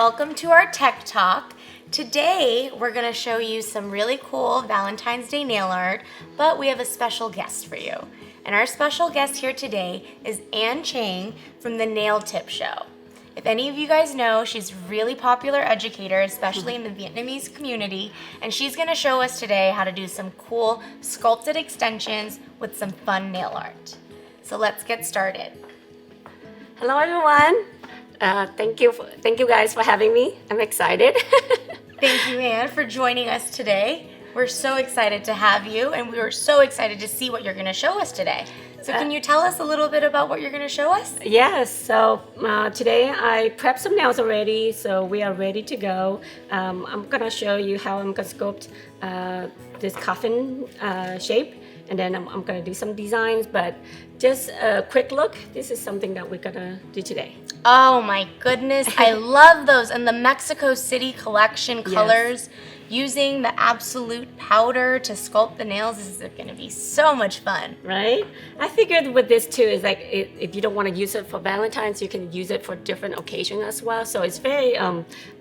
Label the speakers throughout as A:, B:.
A: welcome to our Tech Talk. Today, we're going to show you some really cool Valentine's Day nail art, but we have a special guest for you. And our special guest here today is Ann Chang from the Nail Tip Show. If any of you guys know, she's a really popular educator, especially in the Vietnamese community, and she's going to show us today how to do some cool sculpted extensions with some fun nail art. So let's get started.
B: Hello everyone. Thank you guys for having me. I'm excited.
A: Thank you, Ann, for joining us today. We're so excited to have you, and we were so excited to see what you're going to show us today. So can you tell us a little bit about what you're going to show us?
B: Yes, so today I prepped some nails already, so we are ready to go. I'm going to show you how I'm going to sculpt this coffin shape, and then I'm going to do some designs, but just a quick look. This is something that we're going to do today.
A: Oh my goodness, I love those. And the Mexico City Collection colors, using the absolute powder to sculpt the nails, this is going to be so much fun.
B: Right? I figured with this too, is like if you don't want to use it for Valentine's, you can use it for different occasions as well. So it's very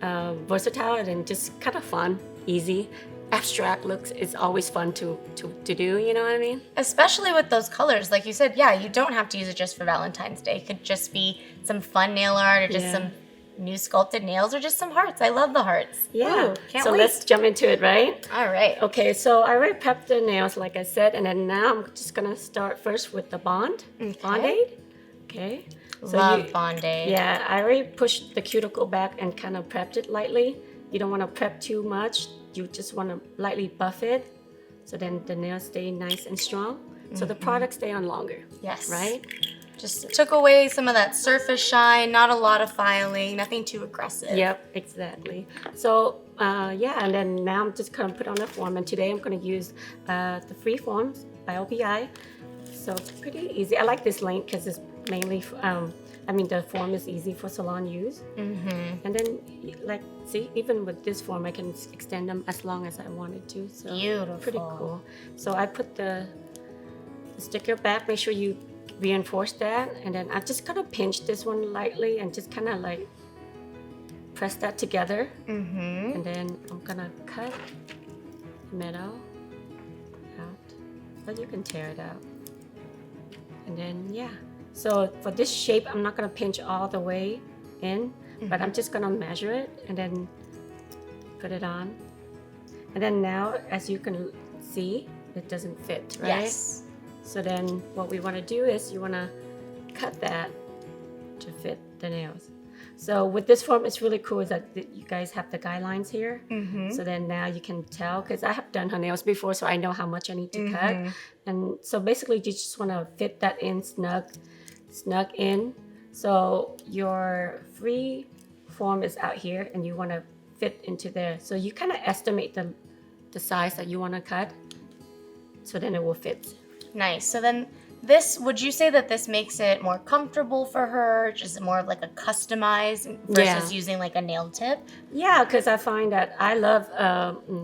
B: versatile and just kind of fun, easy. Abstract looks is always fun to do, you know what I mean?
A: Especially with those colors, like you said, yeah, you don't have to use it just for Valentine's Day. It could just be some fun nail art or just some new sculpted nails or just some hearts. I love the hearts.
B: Yeah.
A: Ooh, can't
B: so
A: wait.
B: Let's jump into it, right?
A: All right.
B: Okay, so I already prepped the nails, like I said, and then now I'm just gonna start first with the Band-Aid. Okay. So
A: love Band-Aid.
B: Yeah, I already pushed the cuticle back and kind of prepped it lightly. You don't want to prep too much. You just want to lightly buff it, so then the nails stay nice and strong. So the product stay on longer.
A: Yes.
B: Right?
A: Just took away some of that surface shine, not a lot of filing, nothing too aggressive.
B: Yep, exactly. So and then now I'm just gonna put on the form, and today I'm gonna use the free forms by OPI. So pretty easy. I like this length because it's mainly, the form is easy for salon use. And then, see, even with this form, I can extend them as long as I wanted to. So
A: beautiful.
B: Pretty cool. So I put the sticker back, make sure you reinforce that. And then I'm just gonna pinch this one lightly and just kind of like press that together. And then I'm gonna cut the metal out, but you can tear it out. And then, so for this shape, I'm not gonna pinch all the way in, but I'm just gonna measure it and then put it on. And then now, as you can see, it doesn't fit, right?
A: Yes.
B: So then what we wanna do is you wanna cut that to fit the nails. So with this form, it's really cool is that you guys have the guidelines here. So then now you can tell, because I have done her nails before, so I know how much I need to cut. And so basically you just want to fit that in snug in. So your free form is out here and you want to fit into there. So you kind of estimate the size that you want to cut, so then it will fit.
A: Nice. So then would you say that this makes it more comfortable for her, just more of like a customized versus using like a nail tip?
B: Yeah, because I find that I love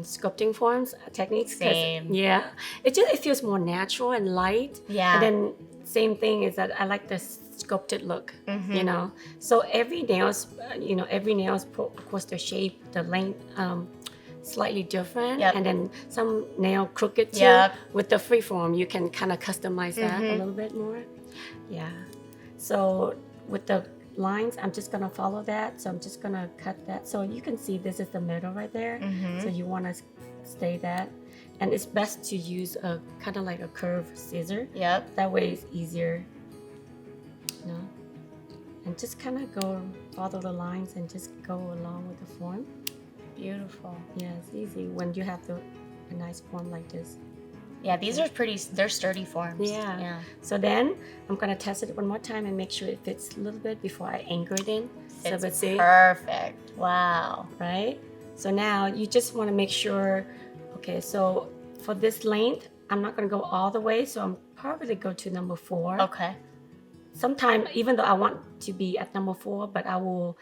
B: sculpting forms techniques.
A: Same.
B: Yeah, it feels more natural and light.
A: Yeah.
B: And then same thing is that I like the sculpted look, you know. So every nails, of course, the shape, the length, slightly different, and then some nail crooked too. With the freeform, you can kind of customize that a little bit more. Yeah. So with the lines, I'm just gonna follow that. So I'm just gonna cut that. So you can see this is the middle right there. So you want to stay that, and it's best to use a kind of like a curved scissor.
A: Yep.
B: That way it's easier. You know, and just kind of follow the lines and just go along with the form.
A: Beautiful.
B: Yeah, it's easy when you have a nice form like this.
A: Yeah, these are they're sturdy forms.
B: Yeah. So then I'm gonna test it one more time and make sure it fits a little bit before I anchor it in.
A: It's perfect. Wow.
B: Right? So now you just wanna make sure, okay, so for this length, I'm not gonna go all the way, so I'm probably go to number 4.
A: Okay.
B: Sometimes, even though I want to be at number 4, but I will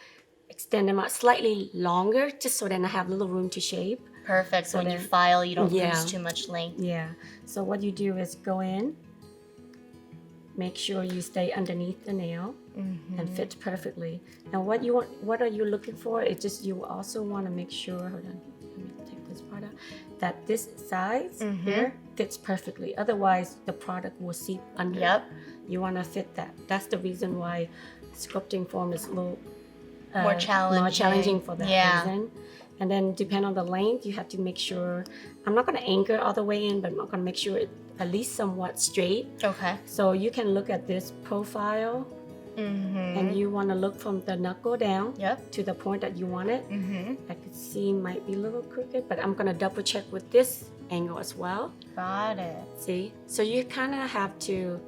B: extend them out slightly longer just so then I have a little room to shape.
A: Perfect. So when you file, you don't lose too much length.
B: Yeah. So what you do is go in, make sure you stay underneath the nail and fit perfectly. Now what are you looking for? It's just you also want to make sure, hold on, let me take this part out, that this size here fits perfectly. Otherwise, the product will seep under.
A: Yep.
B: You want to fit that. That's the reason why sculpting form is a little
A: More challenging
B: for that
A: Yeah.
B: reason. And then depend on the length, you have to make sure, I'm not going to anchor all the way in, but I'm not going to make sure it's at least somewhat straight.
A: Okay.
B: So you can look at this profile and you want to look from the knuckle down
A: Yep.
B: to the point that you want it. I could see might be a little crooked, but I'm going to double check with this angle as well.
A: Got it.
B: See? So you kind of have to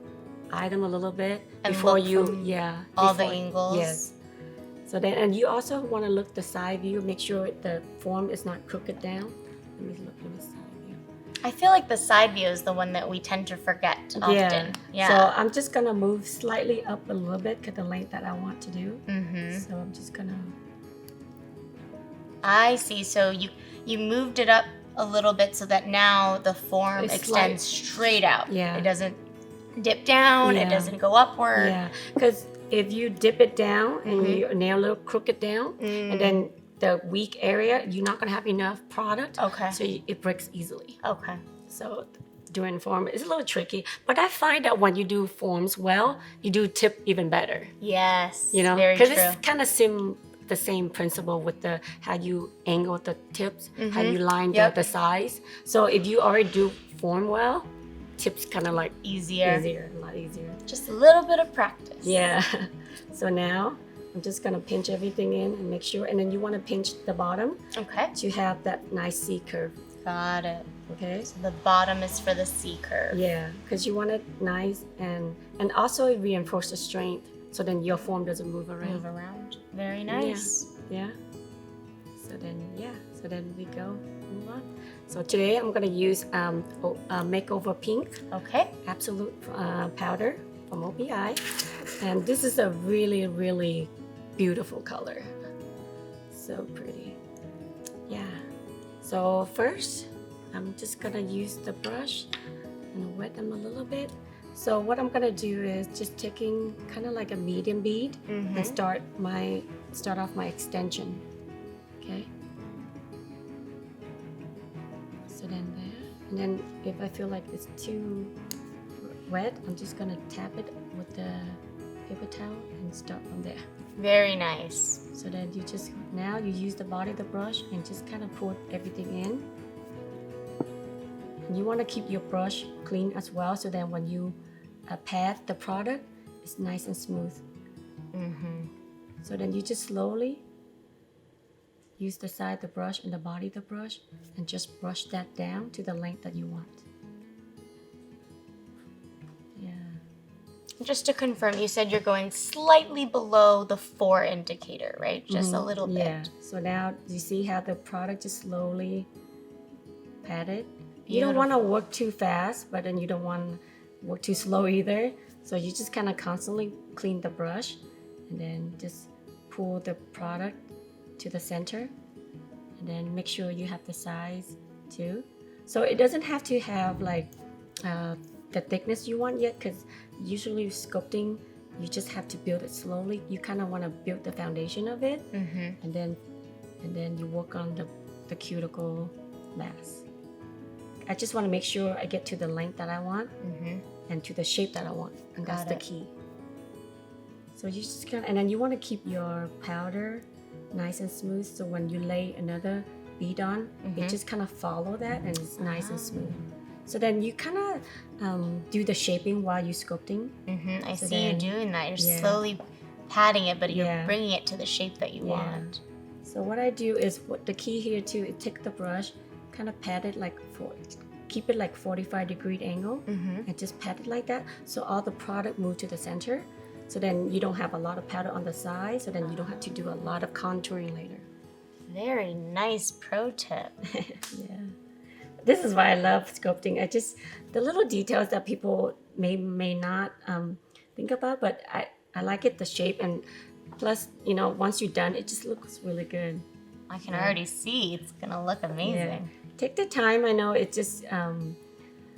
B: eye them a little bit
A: And
B: before
A: look
B: you,
A: from
B: yeah.
A: all the
B: before-
A: angles.
B: Yes. So then, and you also want to look the side view, make sure the form is not crooked down. Let me look at the side view.
A: I feel like the side view is the one that we tend to forget often. Yeah.
B: So I'm just gonna move slightly up a little bit to the length that I want to do. So I'm just gonna.
A: I see. So you moved it up a little bit so that now the form
B: It's
A: extends straight out.
B: Yeah.
A: It doesn't dip down. It
B: Yeah.
A: doesn't go upward.
B: Yeah, because if you dip it down and your nail a little crooked down, and then the weak area, you're not gonna have enough product.
A: Okay.
B: So it breaks easily.
A: Okay.
B: So doing form is a little tricky, but I find that when you do forms well, you do tip even better.
A: Yes.
B: You know,
A: Very true.
B: because it's kind of the same principle with the how you angle the tips, how you line
A: Yep.
B: the size. So if you already do form well, tips kind of like
A: Easier.
B: a lot easier.
A: Just a little bit of practice.
B: Yeah. So now I'm just gonna pinch everything in and make sure, and then you want to pinch the bottom
A: Okay.
B: to have that nice C curve.
A: Got it.
B: Okay.
A: So the bottom is for the C curve.
B: Yeah, because you want it nice and also it reinforces strength, so then your form doesn't move around.
A: Move around. Very nice.
B: Yeah. So then we go move on. So today I'm gonna use Makeover Pink
A: Okay.
B: Absolute powder from OPI, and this is a really, really beautiful color. So pretty. Yeah. So first, I'm just gonna use the brush and wet them a little bit. So what I'm gonna do is just taking kind of like a medium bead and start off my extension. Okay. So then there, and then if I feel like it's too wet, I'm just gonna tap it with the paper towel and start from there.
A: Very nice.
B: So then you just, now you use the body of the brush and just kind of put everything in. And you want to keep your brush clean as well, so that when you pat the product, it's nice and smooth. So then you just slowly use the side of the brush and the body of the brush and just brush that down to the length that you want. Yeah.
A: Just to confirm, you said you're going slightly below the 4 indicator, right? Just a little bit.
B: Yeah. So now you see how the product just slowly patted. You don't want to work too fast, but then you don't want to work too slow either. So you just kind of constantly clean the brush and then just pull the product to the center, and then make sure you have the size too. So it doesn't have to have like the thickness you want yet, because usually sculpting, you just have to build it slowly. You kind of want to build the foundation of it, and then you work on the cuticle last. I just want to make sure I get to the length that I want and to the shape that I want, and that's the key. So you just kind of, and then you want to keep your powder nice and smooth, so when you lay another bead on, it just kind of follow that and it's nice and smooth. So then you kind of do the shaping while you're sculpting.
A: I
B: So
A: see you
B: then-
A: doing that. You're
B: yeah.
A: slowly patting it, but you're
B: Yeah.
A: bringing it to the shape that you want.
B: So what I do is, what the key here too, is take the brush, kind of pat it like keep it like 45-degree angle, and just pat it like that, so all the product move to the center. So then you don't have a lot of powder on the side, so then you don't have to do a lot of contouring later.
A: Very nice pro tip.
B: Yeah. This is why I love sculpting. The little details that people may not think about, but I like it, the shape, and plus, once you're done, it just looks really good.
A: I can already see it's gonna look amazing.
B: Take the time. I know it just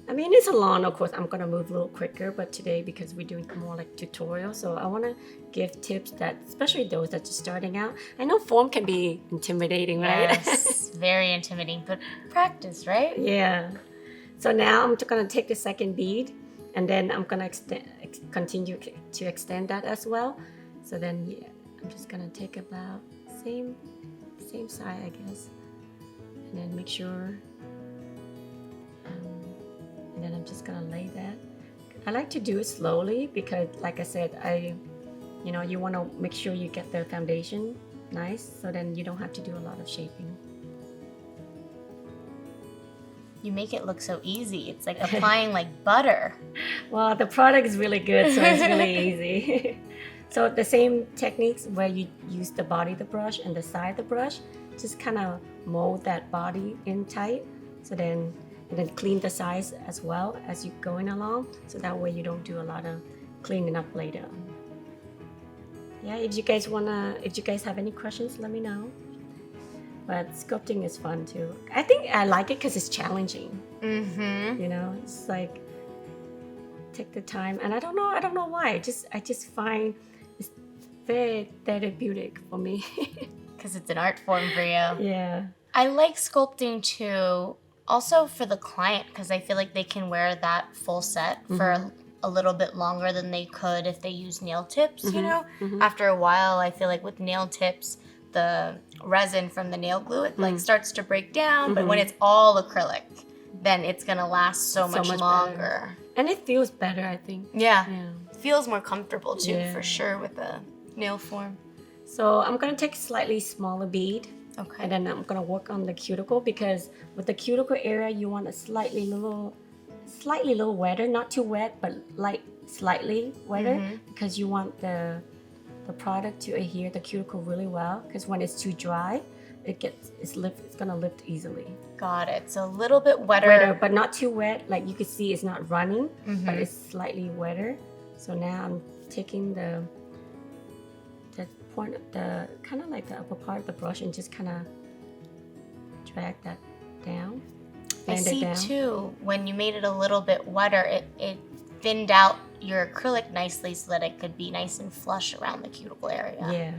B: I mean, it's a salon, of course, I'm gonna move a little quicker, but today, because we're doing more like tutorial, so I wanna give tips that, especially those that are starting out. I know form can be intimidating, right?
A: Yes, very intimidating, but practice, right?
B: Yeah. So now I'm just gonna take the second bead, and then I'm gonna continue to extend that as well. So then, yeah, I'm just gonna take about same side, I guess, and then make sure. And then I'm just gonna lay that. I like to do it slowly because, like I said, you want to make sure you get the foundation nice, so then you don't have to do a lot of shaping.
A: You make it look so easy. It's like applying like butter.
B: Well, the product is really good, so it's really easy. So the same techniques where you use the body of the brush and the side of the brush, just kind of mold that body in tight, so then. And then clean the sides as well as you're going along, so that way you don't do a lot of cleaning up later. Yeah, if you guys have any questions, let me know. But sculpting is fun too. I think I like it because it's challenging.
A: Mm-hmm.
B: It's like take the time, and I don't know why. I just find it's very therapeutic for me.
A: Because it's an art form for you.
B: Yeah.
A: I like sculpting too. Also for the client, because I feel like they can wear that full set for a little bit longer than they could if they use nail tips, After a while, I feel like with nail tips, the resin from the nail glue, it like starts to break down, but when it's all acrylic, then it's gonna last so much longer.
B: Better. And it feels better, I think.
A: Yeah. Feels more comfortable too, for sure, with the nail form.
B: So I'm gonna take a slightly smaller bead.
A: Okay.
B: And then I'm gonna work on the cuticle, because with the cuticle area you want a slightly little wetter, not too wet, but slightly wetter, because you want the product to adhere the cuticle really well. Because when it's too dry, it's gonna lift easily.
A: Got it. So a little bit wetter,
B: but not too wet. Like you can see, it's not running, but it's slightly wetter. So now I'm taking the point, the kind of like the upper part of the brush, and just kind of drag that down.
A: I see too, when you made it a little bit wetter, it thinned out your acrylic nicely so that it could be nice and flush around the cuticle area.
B: Yeah.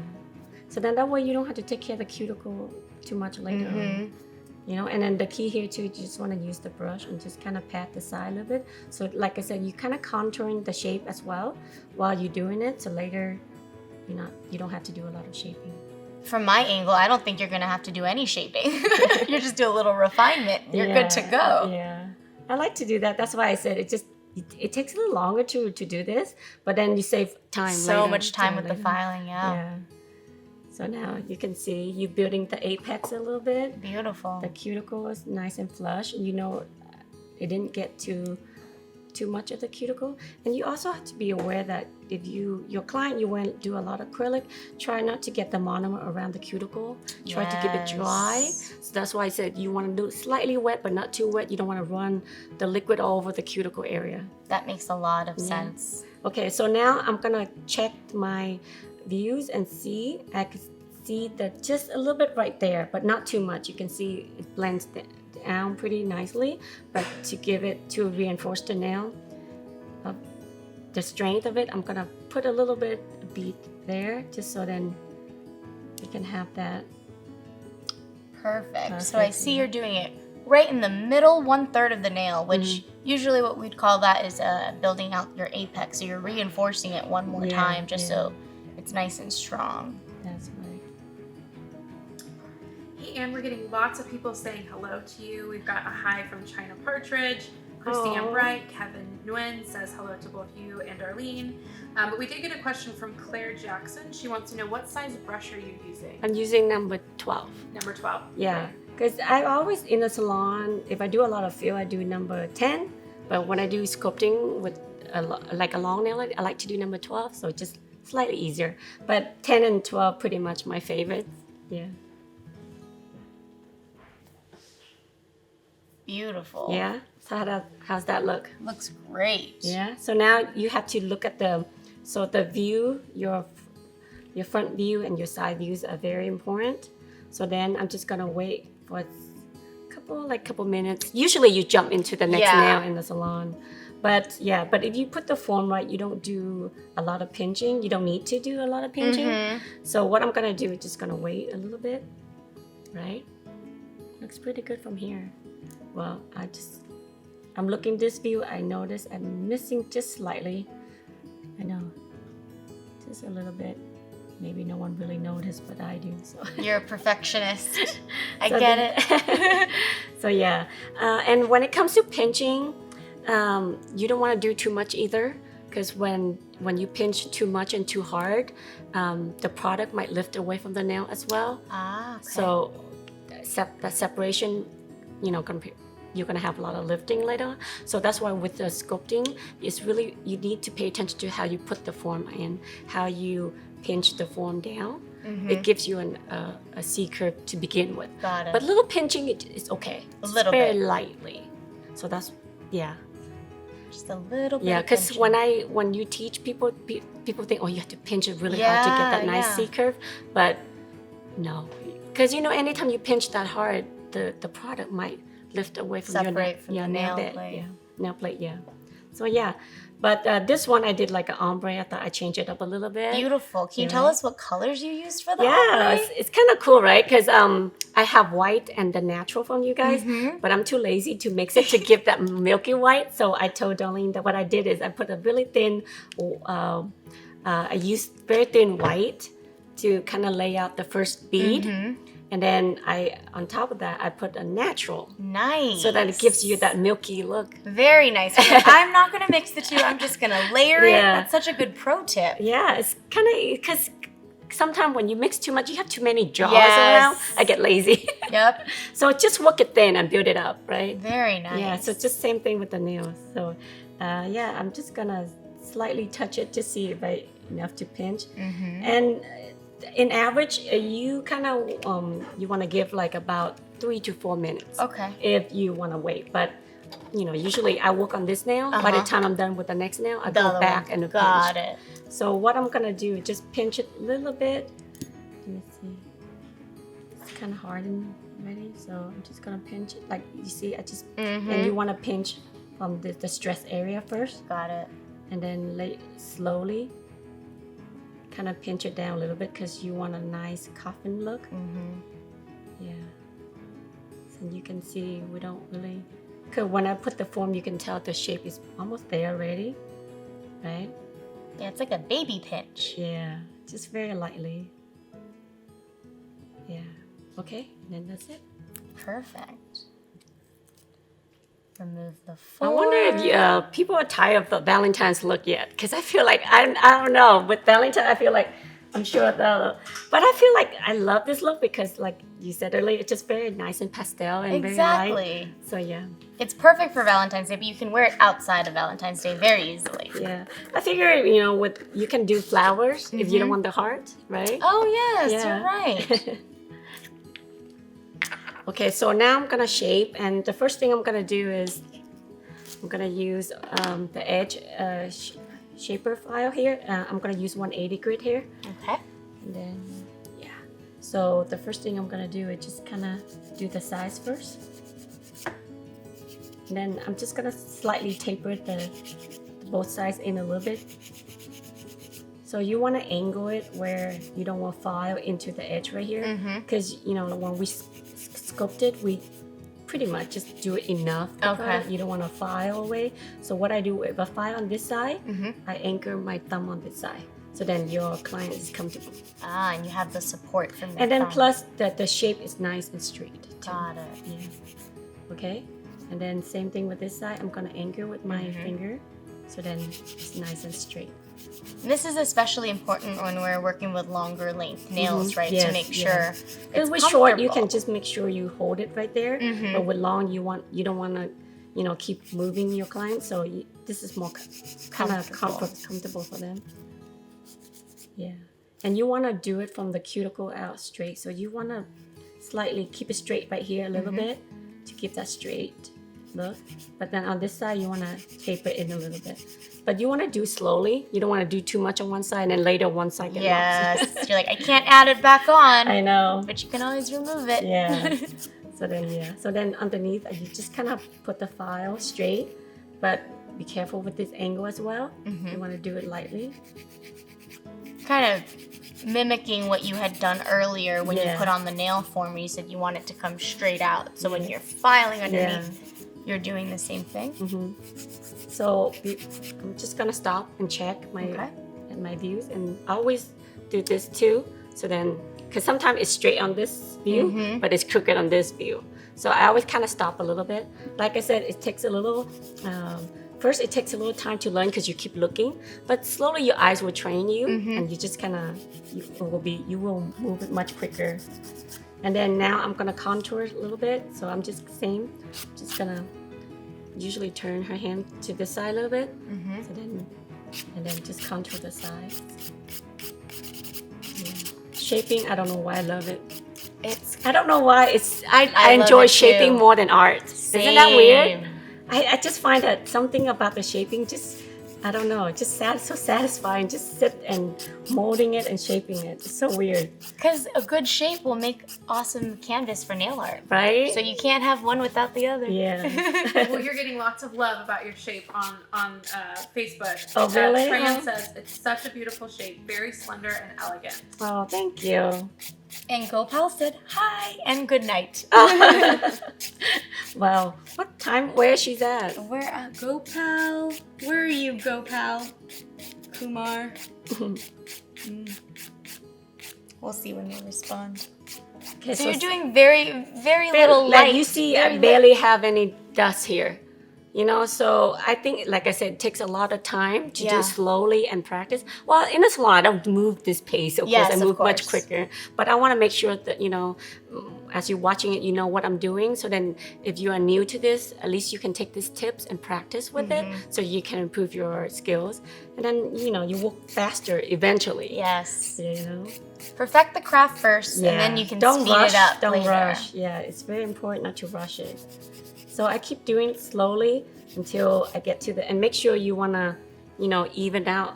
B: So then that way you don't have to take care of the cuticle too much later on. And then the key here too, you just want to use the brush and just kind of pat the side of it. So like I said, you kind of contouring the shape as well while you're doing it, so later you don't have to do a lot of shaping.
A: From my angle, I don't think you're gonna have to do any shaping. You just do a little refinement. You're good to go.
B: Yeah, I like to do that. That's why I said it takes a little longer to do this, but then you save time.
A: So much time with the filing, yeah.
B: So now you can see you're building the apex a little bit.
A: Beautiful.
B: The cuticle is nice and flush. It didn't get too much of the cuticle. And you also have to be aware that if your client, you want to do a lot of acrylic, try not to get the monomer around the cuticle. Try to keep it dry. So that's why I said you want to do it slightly wet, but not too wet. You don't want to run the liquid all over the cuticle area.
A: That makes a lot of sense.
B: Okay, so now I'm gonna check my views and see. I can see that just a little bit right there, but not too much. You can see it blends down pretty nicely, but to reinforce the nail, the strength of it, I'm gonna put a little bit bead there, just so then you can have that.
A: Perfect. So I see you're doing it right in the middle 1/3 of the nail, which usually what we'd call that is building out your apex. So you're reinforcing it one more time, just so it's nice and strong.
B: That's right.
C: Hey Ann, we're getting lots of people saying hello to you. We've got a hi from China Partridge, Christine Bright, Kevin Nguyen says hello to both you and Arlene. But we did get a question from Claire Jackson. She wants to know, what size brush are you using?
B: I'm using number 12.
C: Number 12.
B: Yeah, because I always in the salon, if I do a lot of fill, I do number 10. But when I do sculpting with like a long nail, I like to do number 12, so it's just slightly easier. But 10 and 12 pretty much my favorite. Yeah.
A: Beautiful.
B: Yeah. So how's that look?
A: Looks great.
B: Yeah. So now you have to look at the view, your front view and your side views are very important. So then I'm just gonna wait for a couple minutes. Usually you jump into the next
A: Yeah.
B: nail in the salon. But yeah, but if you put the form right, you don't do a lot of pinching. You don't need to do a lot of pinching. So what I'm gonna do is just gonna wait a little bit, right? Looks pretty good from here. Well, I'm looking this view. I notice I'm missing just slightly. I know, just a little bit. Maybe no one really noticed, but I do. So
A: You're a perfectionist. I
B: So
A: get
B: then-
A: it.
B: So yeah, and when it comes to pinching, you don't want to do too much either, because when you pinch too much and too hard, the product might lift away from the nail as well.
A: Ah, okay.
B: So the separation, you're gonna have a lot of lifting later. So that's why with the sculpting, it's really, you need to pay attention to how you put the form in, how you pinch the form down. It gives you a C curve to begin with.
A: Got it.
B: But little pinching, it's okay.
A: A
B: Just
A: little
B: very
A: bit.
B: lightly. So that's, yeah.
A: Just a little bit.
B: Yeah,
A: of
B: because
A: pinching.
B: when you teach people, people think, oh, you have to pinch it really hard to get that nice
A: Yeah.
B: C curve. But no, because anytime you pinch that hard, the product might lift away from
A: Separate from the nail
B: bed.
A: plate.
B: Yeah, nail plate. Yeah. So yeah, but this one I did like an ombre. I thought I changed it up a little bit.
A: Beautiful. Can you
B: Yeah.
A: tell us what colors you used for the
B: Yeah,
A: ombre?
B: it's kind of cool, right? Because I have white and the natural from you guys, but I'm too lazy to mix it to give that milky white. So I told Darlene that what I did is I put a really thin, I used very thin white to kind of lay out the first bead. And then on top of that, I put a natural.
A: Nice.
B: So that it gives you that milky look.
A: Very nice. I'm not going to mix the two. I'm just going to layer it.
B: Yeah.
A: That's such a good pro tip.
B: Yeah, it's kind of, because sometimes when you mix too much, you have too many jars
A: Yes.
B: around. I get lazy.
A: Yep.
B: So just work it thin and build it up, right?
A: Very nice.
B: Yeah, so just same thing with the nails. So yeah, I'm just gonna slightly touch it to see if I enough to pinch. And in average, you kind of you want to give like about 3 to 4 minutes.
A: Okay.
B: If you want to wait, but usually I work on this nail. By the time I'm done with the next nail, I
A: The
B: go
A: other
B: back
A: one.
B: and
A: Got
B: pinch.
A: it.
B: So what I'm gonna do is just pinch it a little bit. Let me see. It's kind of hardened already, so I'm just gonna pinch it. Like you see, and you want to pinch from the stress area first,
A: Got it.
B: and then slowly kind of pinch it down a little bit because you want a nice coffin look. Yeah. So you can see we don't really. Cause when I put the form, you can tell the shape is almost there already, right?
A: Yeah, it's like a baby pinch.
B: Yeah, just very lightly. Yeah. Okay, then that's it.
A: Perfect. Remove the
B: I
A: form.
B: wonder if people are tired of the Valentine's look yet, because I feel like I don't know. With Valentine, I feel like I'm sure but I feel like I love this look because, like you said earlier, it's just very nice and pastel and very light.
A: Exactly.
B: So yeah,
A: It's perfect for Valentine's Day, but you can wear it outside of Valentine's Day very easily.
B: yeah. I figure you can do flowers if you don't want the heart, right?
A: Oh, yes,
B: Yeah.
A: you're right.
B: Okay, so now I'm gonna shape, and the first thing I'm gonna do is I'm gonna use the edge shaper file here. I'm gonna use 180 grit here,
A: Okay.
B: and then yeah. So the first thing I'm gonna do is just kind of do the size first, and then I'm just gonna slightly taper both sides in a little bit. So you want to angle it where you don't want to file into the edge right here, because when we sculpt it, we pretty much just do it enough.
A: Okay.
B: You don't want to file away. So what I do, if I file on this side, I anchor my thumb on this side. So then your client is comfortable.
A: Ah, and you have the support from the
B: And then
A: thumb.
B: plus the shape is nice and straight too.
A: Got it.
B: Yeah. Okay. And then same thing with this side. I'm gonna anchor with my finger. So then it's nice and straight.
A: This is especially important when we're working with longer length nails, right?
B: Yes,
A: to make
B: yeah.
A: sure
B: Because
A: it's
B: with short, you can
A: comfortable.
B: just make sure you hold it right there. But with long, you don't want to, keep moving your client. So this is more kind of comfortable for them. Yeah, and you want to do it from the cuticle out straight. So you want to slightly keep it straight right here a little bit to keep that straight look. But then on this side, you want to taper it in a little bit. But you want to do slowly. You don't want to do too much on one side and then later one side gets lost.
A: Yes. You're like, I can't add it back on.
B: I know.
A: But you can always remove it.
B: Yeah. So then underneath, you just kind of put the file straight, but be careful with this angle as well. You want to do it lightly.
A: Kind of mimicking what you had done earlier when you put on the nail form. You said you want it to come straight out. So when you're filing underneath, you're doing the same thing.
B: So I'm just gonna stop and check my views, and I always do this too. So then, because sometimes it's straight on this view, but it's crooked on this view. So I always kind of stop a little bit. Like I said, it takes a little. First, it takes a little time to learn because you keep looking, but slowly your eyes will train you, and you just kind of you will move it much quicker. And then now I'm gonna contour a little bit. So I'm just gonna usually turn her hand to this side a little bit, and then just contour the sides. Shaping, I don't know why I love it. I don't know why I enjoy shaping more than art.
A: Same.
B: Isn't that weird? I just find that something about the shaping I don't know, just so satisfying. Just sit and molding it and shaping it. It's so weird.
A: Because a good shape will make awesome canvas for nail art.
B: Right?
A: So you can't have one without the other.
B: Yeah.
C: Well, you're getting lots of love about your shape on Facebook.
B: Oh, really?
C: Fran says it's such a beautiful shape, very slender and elegant.
B: Oh, thank you.
A: And Gopal said hi and good night.
B: Wow. What time? Where she's at?
A: Where Gopal? Where are you, Gopal? Kumar. We'll see when they respond.
B: Okay,
A: So you're doing very, very little light.
B: Like you see, I barely have any dust here. You know, so I think, like I said, it takes a lot of time to do slowly and practice. Well, in a salon, I don't move this pace. Of course, I move much quicker. But I want to make sure that, you know, as you're watching it, you know what I'm doing. So then if you are new to this, at least you can take these tips and practice with it so you can improve your skills. And then, you know, you work faster eventually.
A: Yes.
B: You know?
A: Perfect the craft first, and then you can speed it up
B: Don't
A: later.
B: rush. Yeah, it's very important not to rush it. So I keep doing it slowly until I get to and make sure you want to, you know, even out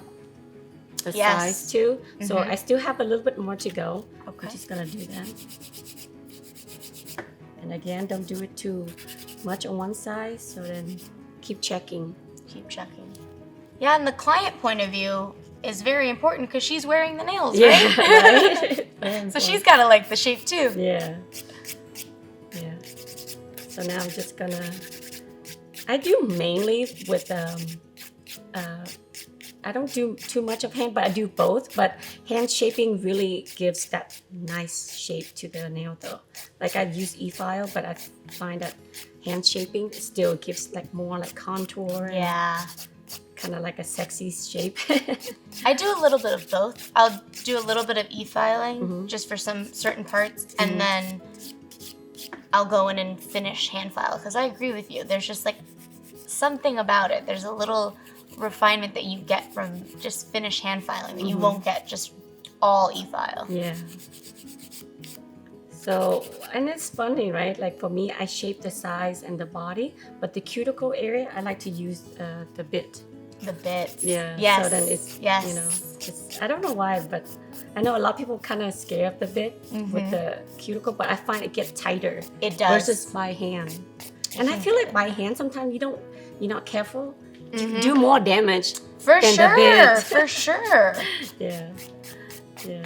B: the size too. So I still have a little bit more to go.
A: Okay.
B: I'm just going to do that. And again, don't do it too much on one side. So then keep checking.
A: Keep checking. Yeah, and the client point of view is very important because she's wearing the nails, right?
B: Right?
A: So she's got to like the shape too.
B: Yeah. Yeah. So now I'm just gonna, I do mainly with, I don't do too much of hand, but I do both. But hand shaping really gives that nice shape to the nail though. Like I use e-file, but I find that hand shaping still gives like more like contour.
A: Yeah.
B: Kind of like a sexy shape.
A: I do a little bit of both. I'll do a little bit of e-filing just for some certain parts, and then I'll go in and finish hand file because I agree with you. There's just like something about it. There's a little refinement that you get from just finish hand filing that you won't get just all e-file.
B: Yeah. So, and it's funny, right? Like for me, I shape the size and the body, but the cuticle area, I like to use the bit.
A: The bits.
B: Yeah.
A: Yes.
B: So then it's, you know, it's, I don't know why, but I know a lot of people kind of scare of the bit with the cuticle, but I find it gets tighter.
A: It does.
B: Versus by hand. And I feel like by hand, sometimes you're not careful, you do more damage
A: for
B: than
A: sure,
B: the bit.
A: For sure.
B: Yeah. Yeah.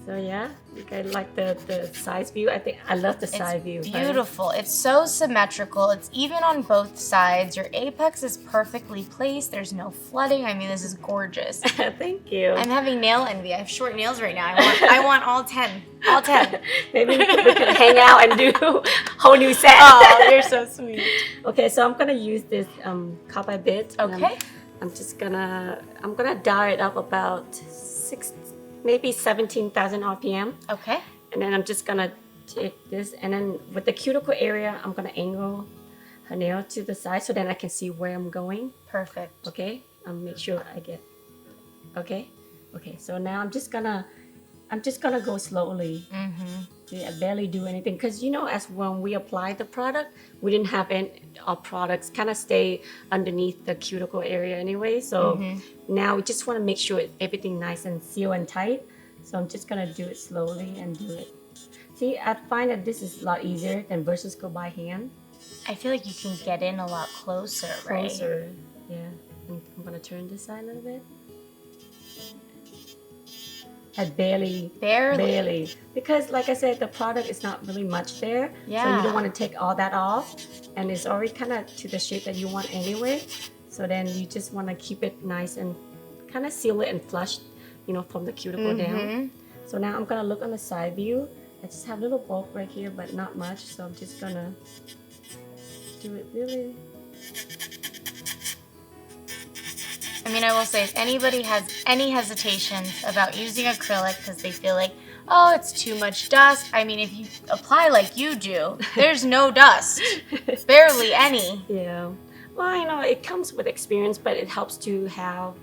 B: So yeah, I like the side view. I think I love the side view.
A: Beautiful. It's so symmetrical. It's even on both sides. Your apex is perfectly placed. There's no flooding. I mean, this is gorgeous.
B: Thank you.
A: I'm having nail envy. I have short nails right now. I want all 10. All 10.
B: Maybe we can hang out and do a whole new set.
A: Oh, you're so sweet.
B: Okay, so I'm gonna use this copper bit.
A: Okay.
B: I'm gonna dial it up about maybe 17,000 RPM.
A: Okay.
B: And then I'm just gonna take this, and then with the cuticle area, I'm gonna angle her nail to the side so then I can see where I'm going.
A: Perfect.
B: Okay, make sure I get. Okay, so now I'm just gonna go slowly. I barely do anything because as when we apply the product, we didn't have our products kind of stay underneath the cuticle area anyway. So now we just want to make sure everything nice and sealed and tight. So I'm just gonna do it slowly and do it. See, I find that this is a lot easier than versus go by hand.
A: I feel like you can get in a lot closer, right?
B: Closer, yeah. And I'm gonna turn this side a little bit. I barely. Because like I said, the product is not really much there.
A: Yeah.
B: So you don't want to take all that off. And it's already kind of to the shape that you want anyway. So then you just want to keep it nice and kind of seal it and flush, you know, from the cuticle down. So now I'm gonna look on the side view. I just have a little bulk right here, but not much. So I'm just gonna do it really.
A: I mean, I will say, if anybody has any hesitations about using acrylic because they feel like, oh, it's too much dust. I mean, if you apply like you do, there's no dust. Barely any.
B: Yeah. Well, you know, it comes with experience, but it helps to have,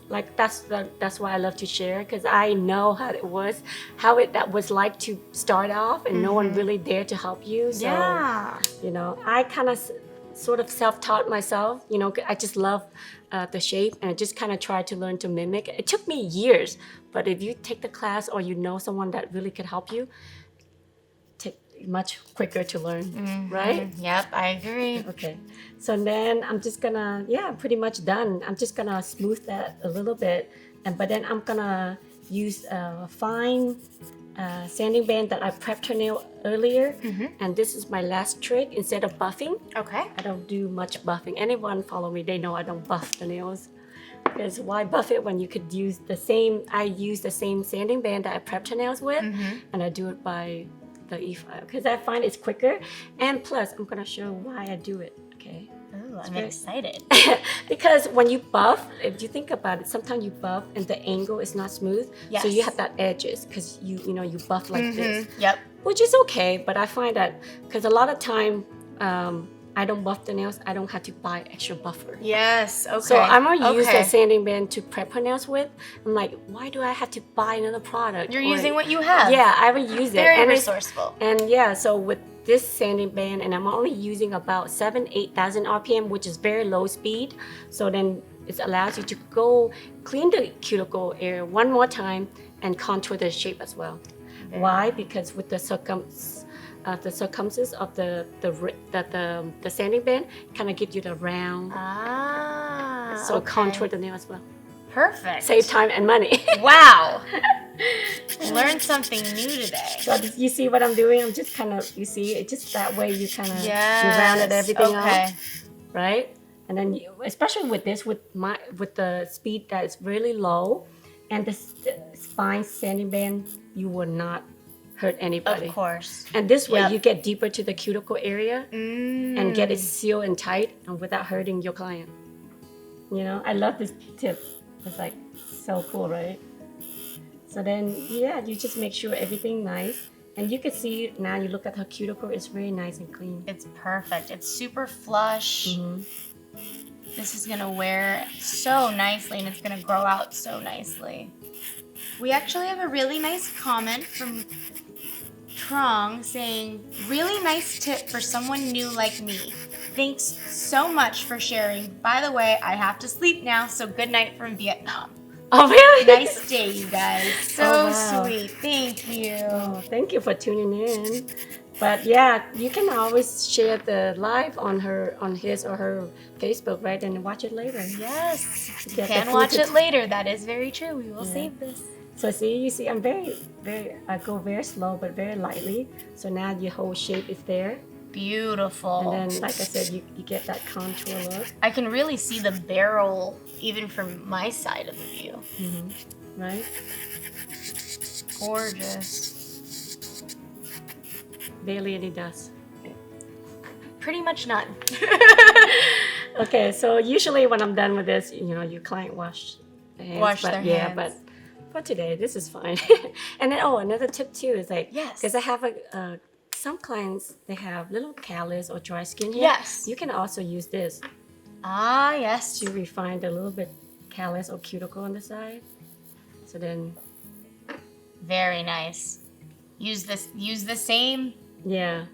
B: like, that's why I love to share, because I know how it was, that was like to start off, and no one really dared to help you. So,
A: Yeah.
B: you know, I kind of sort of self-taught myself. You know, I just love the shape, and I just kind of tried to learn to mimic. It took me years, but if you take the class or you know someone that really could help you, take much quicker to learn, right?
A: Yep, I agree.
B: Okay, so then I'm just gonna, pretty much done. I'm just gonna smooth that a little bit, but then I'm gonna use a fine sanding band that I prepped her nail earlier, and this is my last trick. Instead of buffing,
A: Okay.
B: I don't do much buffing. Anyone follow me, they know I don't buff the nails. Because why buff it when you could use the same, I use the same sanding band that I prepped her nails with, and I do it by the E-file, because I find it's quicker, and plus I'm gonna show why I do it, okay?
A: Ooh, I'm excited.
B: Because when you buff, if you think about it, sometimes you buff and the angle is not smooth, so you
A: Yes.
B: have that edges, because you know, you buff like this,
A: Yep.
B: which is okay, but I find that, because a lot of time, I don't buff the nails, I don't have to buy extra buffer.
A: Yes, okay.
B: So I'm gonna use
A: Okay.
B: the sanding band to prep her nails with. I'm like, why do I have to buy another product?
A: You're
B: Or-
A: using what you have.
B: Yeah, I will use it.
A: Very
B: And it's-
A: resourceful.
B: And yeah, so with this sanding band, and I'm only using about 8,000 RPM, which is very low speed. So then it allows you to go clean the cuticle area one more time and contour the shape as well. Why? Because with the circumference of the sanding band kind of gives you the round, so
A: okay.
B: contour the nail as well.
A: Perfect.
B: Save time and money.
A: Wow. Learned something new today.
B: So you see what I'm doing? I'm just kind of, you see, it just that way you kind of,
A: Yes.
B: you rounded everything
A: okay.
B: up, right? And then, especially with this, with the speed that is really low, and the fine sanding band, you will not hurt anybody.
A: Of course.
B: And this way,
A: Yep.
B: you get deeper to the cuticle area and get it sealed and tight, and without hurting your client. You know, I love this tip. It's like so cool, right? So then, you just make sure everything nice, and you can see now. You look at her cuticle; it's very nice and clean.
A: It's perfect. It's super flush. This is gonna wear so nicely, and it's gonna grow out so nicely. We actually have a really nice comment from Trong saying, really nice tip for someone new like me. Thanks so much for sharing. By the way, I have to sleep now, so good night from Vietnam.
B: Oh, really?
A: Nice day, you guys. So
B: Oh, wow.
A: sweet. Thank you.
B: Oh, thank you for tuning in. But yeah, you can always share the live on his or her Facebook, right? And watch it later.
A: Yes. You
B: Get the
A: can watch
B: footage.
A: it later. That is very true. We will save this.
B: So you see, I'm I go very slow, but very lightly. So now your whole shape is there.
A: Beautiful.
B: And then, like I said, you get that contour look,
A: I can really see the barrel even from my side of the view.
B: right?
A: Gorgeous.
B: Barely any dust.
A: Pretty much none.
B: Okay, so usually when I'm done with this, you know, your client wash their hands.
A: Wash
B: but
A: their
B: yeah,
A: hands.
B: but for today, this is fine. And then, another tip too is like,
A: Yes.
B: because I have some clients, they have little callus or dry skin here.
A: Yes.
B: You can also use this
A: Ah, yes.
B: to refine the little bit callus or cuticle on the side. So then,
A: Very nice. Use the same
B: yeah,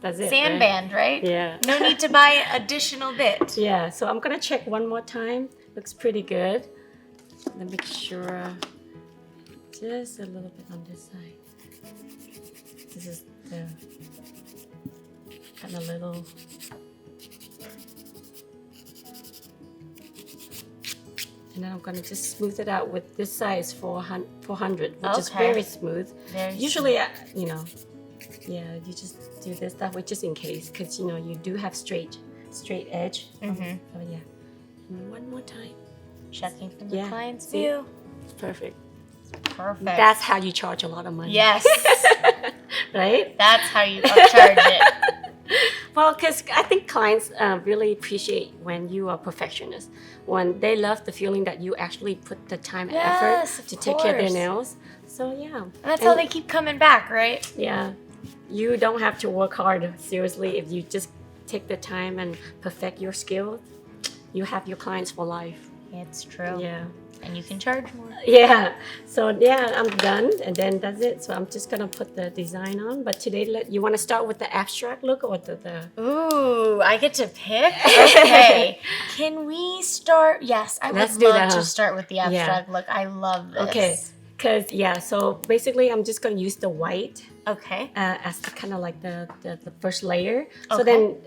B: that's it.
A: sand
B: right?
A: band, right?
B: Yeah.
A: No need to buy an additional bit.
B: Yeah, so I'm gonna check one more time. Looks pretty good. Let me make sure just a little bit on this side. This is the kind of little. And then I'm gonna just smooth it out with this size 400, which is very smooth. Usually, you know, yeah, you just do this that way just in case, because you know you do have straight edge. So yeah, and one more time.
A: Checking from the client's view.
B: It's perfect.
A: Perfect.
B: That's how you charge a lot of money.
A: Yes.
B: Right?
A: That's how you upcharge it.
B: Well, because I think clients really appreciate when you are perfectionist, when they love the feeling that you actually put the time and effort to take care of their nails. So yeah.
A: And that's how they keep coming back, right?
B: Yeah. You don't have to work hard, seriously. If you just take the time and perfect your skills, you have your clients for life.
A: It's true.
B: Yeah.
A: And you can charge more.
B: Yeah. So yeah, I'm done, and then that's it. So I'm just gonna put the design on. But today, you want to start with the abstract look or the?
A: Ooh, I get to pick. Okay. Can we start? Yes, I would love to start with the abstract look. I love this.
B: Okay. Because so basically I'm just gonna use the white.
A: Okay.
B: As kind of like the first layer. So then.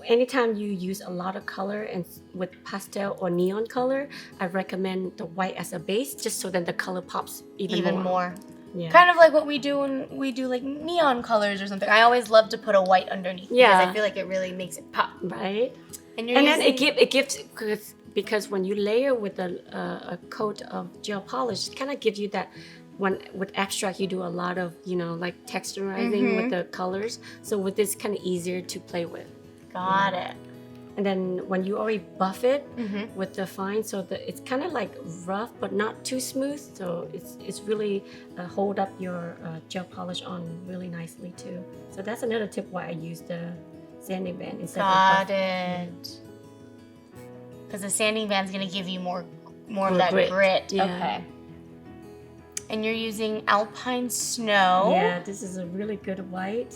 B: Anytime you use a lot of color and with pastel or neon color, I recommend the white as a base, just so then the color pops even more. Yeah.
A: Kind of like what we do when we do like neon colors or something. I always love to put a white underneath because I feel like it really makes it pop.
B: Right.
A: And
B: then it gives because when you layer with a coat of gel polish, it kind of gives you that. When with abstract, you do a lot of like texturizing with the colors. So with this, kind of easier to play with.
A: Got it.
B: And then when you already buff it with the fine, so that it's kind of like rough but not too smooth. So it's really hold up your gel polish on really nicely too. So that's another tip why I use the sanding band instead of buff.
A: Got it. Because the sanding band's gonna give you more of that grit.
B: Yeah.
A: Okay. And you're using Alpine Snow.
B: Yeah, this is a really good white.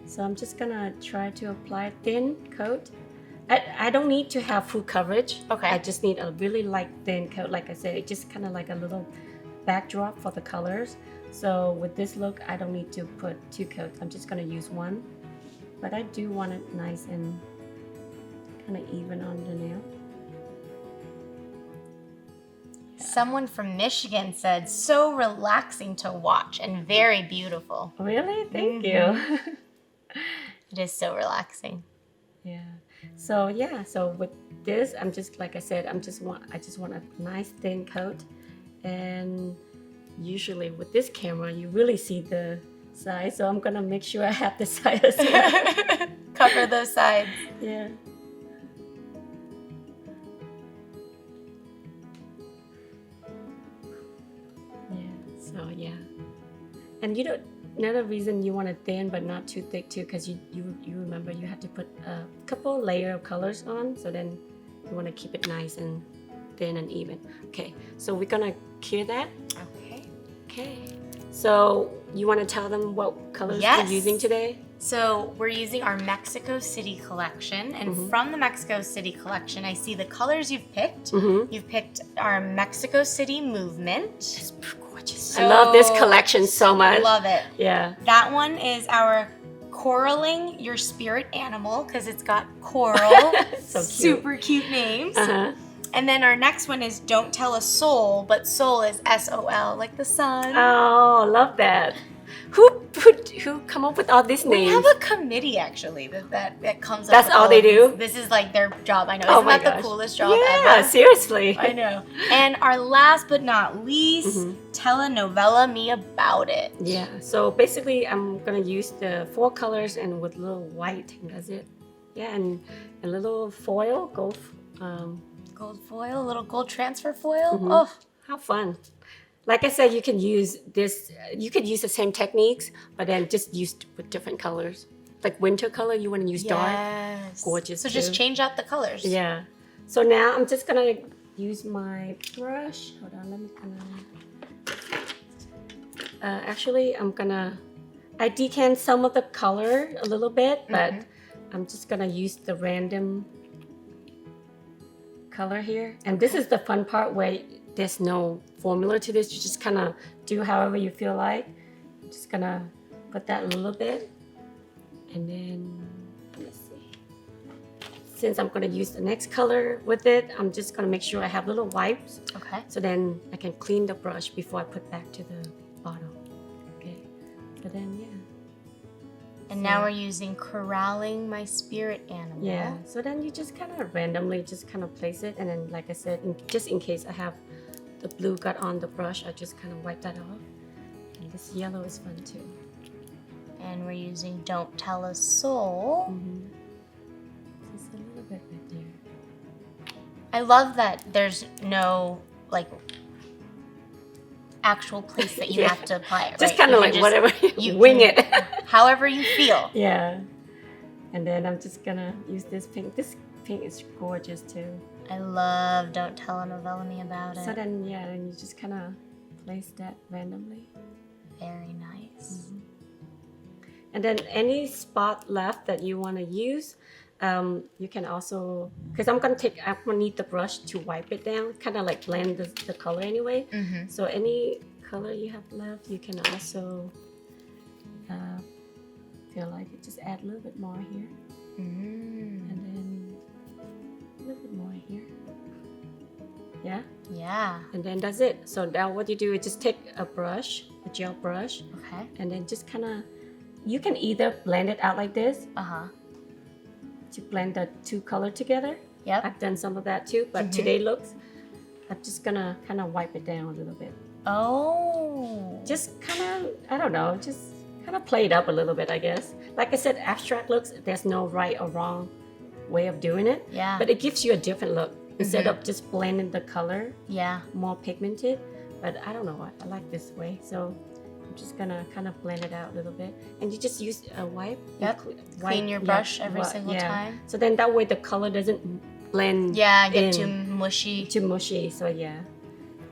B: So I'm just gonna try to apply a thin coat. I don't need to have full coverage.
A: Okay.
B: I just need a really light thin coat. Like I said, it's just kind of like a little backdrop for the colors. So with this look, I don't need to put 2 coats. I'm just gonna use 1. But I do want it nice and kind of even on the nail.
A: Someone from Michigan said, so relaxing to watch and very beautiful.
B: Really? Thank you.
A: It is so relaxing.
B: Yeah. So so with this, I'm just like I said, I just want a nice thin coat, and usually with this camera, you really see the side. So I'm gonna make sure I have the side as well.
A: Cover those sides.
B: Yeah. So yeah, and another reason you want it thin but not too thick too, because you remember you have to put a couple layer of colors on, so then you want to keep it nice and thin and even. Okay, so we're gonna cure that. Okay. So you want to tell them what colors we're using today?
A: So we're using our Mexico City Collection, and from the Mexico City Collection, I see the colors you've picked. You've picked our Mexico City Movement.
B: It's gorgeous. I love this collection so much.
A: Love it.
B: Yeah.
A: That one is our Coraling Your Spirit Animal, because it's got coral.
B: So cute.
A: Super cute names. And then our next one is Don't Tell a Soul, but soul is S-O-L, like the sun.
B: Oh, love that. Who come up with all these names?
A: We have a committee actually that comes up.
B: That's
A: with
B: all they do?
A: This is like their job. I know.
B: Oh
A: Isn't
B: my
A: that
B: gosh.
A: the coolest job ever?
B: Yeah, seriously.
A: I know. And our last but not least, Telenovela Me About It.
B: Yeah. So basically, I'm gonna use the 4 colors and with a little white, and that's it. Yeah, and a little foil, gold
A: foil, a little gold transfer foil.
B: Oh, how fun! Like I said, you can use this. You could use the same techniques, but then just use with different colors. Like winter color, you want to use dark. Gorgeous.
A: So just change out the colors.
B: Yeah. So now I'm just gonna use my brush. Hold on, let me actually, I decant some of the color a little bit, but I'm just gonna use the random color here. And this is the fun part where there's no formula to this. You just kind of do however you feel like. I'm just gonna put that a little bit. And then, let's see. Since I'm gonna use the next color with it, I'm just gonna make sure I have little wipes.
A: Okay.
B: So then I can clean the brush before I put back to the bottle. Okay. So then, yeah.
A: And now we're using Corralling My Spirit Animal.
B: Yeah. So then you just kind of randomly just kind of place it. And then, like I said, just in case I have the blue got on the brush, I just kind of wipe that off. And this yellow is fun too.
A: And we're using Don't Tell a Soul.
B: Just a little bit right there.
A: I love that there's no like actual place that you
B: Yeah.
A: have to apply it.
B: Just
A: right?
B: kind
A: You
B: of
A: can
B: like whatever,
A: you
B: wing
A: can-
B: it.
A: however you feel.
B: Yeah. And then I'm just gonna use this pink. This pink is gorgeous too.
A: I love Don't Tell a Novella Me About It.
B: So then, yeah, then you just kind of place that randomly.
A: Very nice.
B: And then any spot left that you want to use, you can also, because I'm gonna need the brush to wipe it down, kind of like blend the color anyway. So any color you have left, you can also feel like it, just add a little bit more here, and then a little bit more here. Yeah.
A: Yeah.
B: And then that's it. So now what you do is just take a brush, a gel brush,
A: Okay.
B: and then just kind of, you can either blend it out like this to blend the two color together.
A: Yep.
B: I've done some of that too, but today looks, I'm just gonna kind of wipe it down a little bit.
A: Oh.
B: Just kind of, I don't know, just kind of play it up a little bit, I guess. Like I said, abstract looks, there's no right or wrong way of doing it.
A: Yeah.
B: But it gives you a different look instead of just blending the color
A: Yeah.
B: more pigmented. But I don't know, I like this way. So I'm just gonna kind of blend it out a little bit. And you just use a wipe.
A: Yep. Clean your brush every single time.
B: So then that way the color doesn't blend
A: Yeah, get too
B: in,
A: mushy.
B: too mushy. So yeah.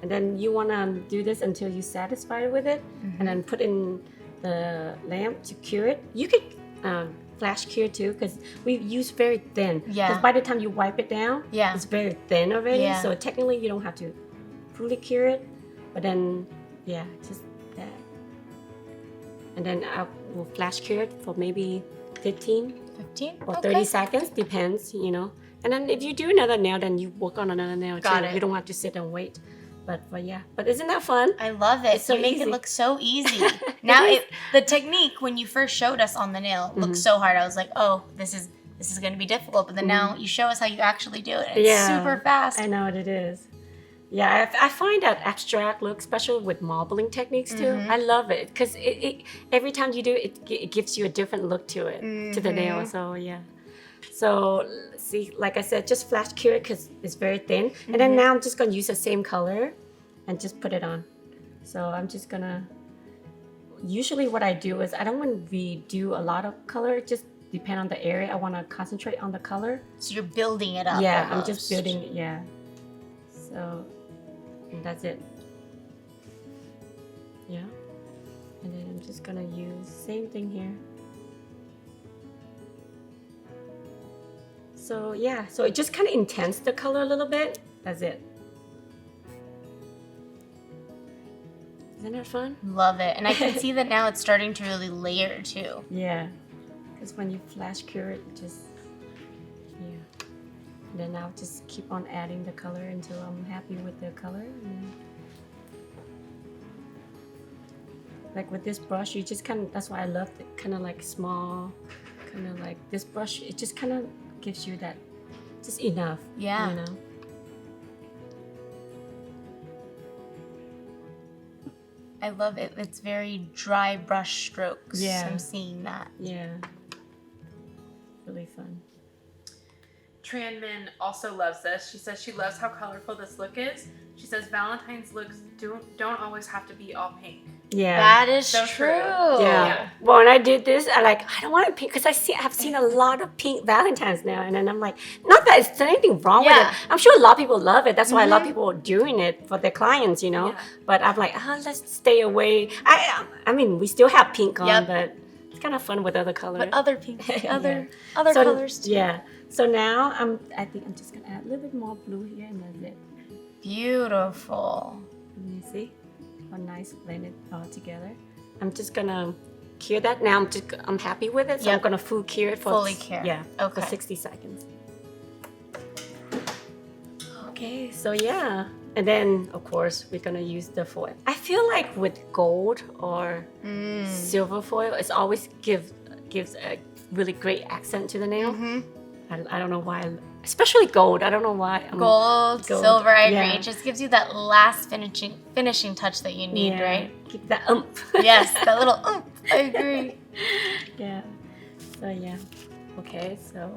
B: And then you wanna do this until you're satisfied with it. And then put in the lamp to cure it. You could flash cure too, because we use very thin.
A: Yeah.
B: Because by the time you wipe it down,
A: Yeah.
B: it's very thin already.
A: Yeah.
B: So technically you don't have to fully cure it. But then, yeah, just that. And then I will flash cure it for maybe 15
A: 15?
B: or
A: Okay.
B: 30 seconds, depends, you know. And then if you do another nail, then you work on another nail
A: Got
B: too.
A: it.
B: You don't have to sit and wait. But yeah, but isn't that fun?
A: I love it.
B: It's so
A: you make
B: easy.
A: it look so easy. Now, the technique when you first showed us on the nail looked so hard. I was like, oh, this is going to be difficult. But then now you show us how you actually do it. It's super fast.
B: I know what it is. Yeah, I find that abstract look, especially with marbling techniques too. I love it because it every time you do it, it gives you a different look to it, to the nail. So yeah. So see, like I said, just flash cure it because it's very thin. And then now I'm just gonna use the same color and just put it on. So I'm just gonna. Usually, what I do is I don't want to redo a lot of color. Just depend on the area. I want to concentrate on the color.
A: So you're building it up.
B: Yeah,
A: almost.
B: I'm just building it. Yeah. So. And that's it. Yeah. And then I'm just gonna use same thing here. So yeah, so it just kind of intense the color a little bit. That's it. Isn't that fun?
A: Love it. And I can see that now it's starting to really layer too.
B: Yeah. Because when you flash cure it, just yeah. And then I'll just keep on adding the color until I'm happy with the color. And then, like with this brush, you just kind of, that's why I love it, kind of like small, kind of like this brush, it just kind of gives you that, just enough.
A: Yeah.
B: You know?
A: I love it. It's very dry brush strokes.
B: Yeah.
A: I'm seeing that.
B: Yeah. Really fun.
C: Tran Min also loves this. She says she loves how colorful this look is. She says Valentine's looks don't always have to be all pink.
B: Yeah.
A: That is
C: So
A: true.
C: true.
B: Yeah. Well, when I did this, I don't want it pink because I've seen a lot of pink Valentines now, and then I'm like, not that there's anything wrong with
A: Yeah.
B: it. I'm sure a lot of people love it. That's why a lot of people are doing it for their clients, you know.
C: Yeah.
B: But I'm like, let's stay away. I mean, we still have pink on,
A: Yep.
B: but it's kind of fun with other colors.
A: But other pink, other
B: So,
A: colors too.
B: Yeah. So now I think I'm just gonna add a little bit more blue here, and that's it.
A: Beautiful.
B: You see how nice blended all together. I'm just gonna cure that. Now I'm happy with it, so I'm
A: Yep.
B: gonna full cure it for
A: Fully cure.
B: Yeah,
A: Okay.
B: for 60 seconds. Okay, so yeah, and then of course we're gonna use the foil. I feel like with gold or silver foil, it's always gives a really great accent to the nail. I don't know why, especially gold. I don't know why.
A: Gold, silver, I agree.
B: yeah.
A: It just gives you that last finishing touch that you need,
B: Yeah,
A: right?
B: keep that oomph.
A: Yes, that little oomph. I agree.
B: Yeah. So yeah. Okay, so